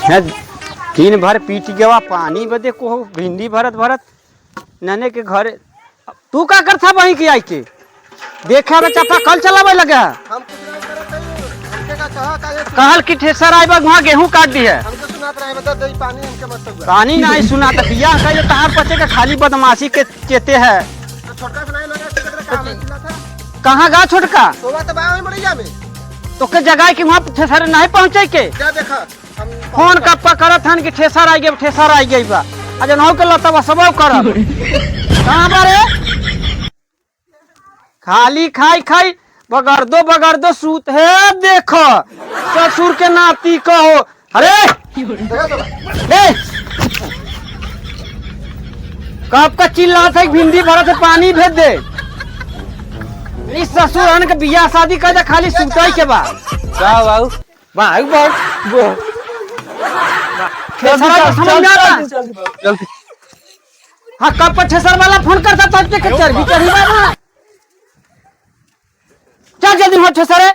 है दिन भर पीट गवा पानी बदे को भिंडी भरत भरत नने के घर। तू का कर था वहीं की आई के देखा बच्चा था कल चलावे लगा कहल की ठेसर आई बा वहाँ गेहूं काट दी है पानी नहीं सुना तो बिया का ये तार पचे का खाली बदमाशी के चेते है। कहाँ गा छोटका तो के जगह की वहाँ ठेसर नहीं पहुँचे के फोन का पकड़त हन कि ठेसर आई गई बा अजन हो के लता सब करब कहाँ बारे खाली खाई बगर दो सूत है देखो ससुर के नाती कहो अरे कब का चिल्लात है भिंडी भरत है पानी भेज दे इस ससुर के बियाह शादी कर खाली सुतई के बा बाबू हाँ कब पर ठेसर वाला फोन करता था चर्बी चढ़ी बाबा क्या जल्दी हो ठेसर है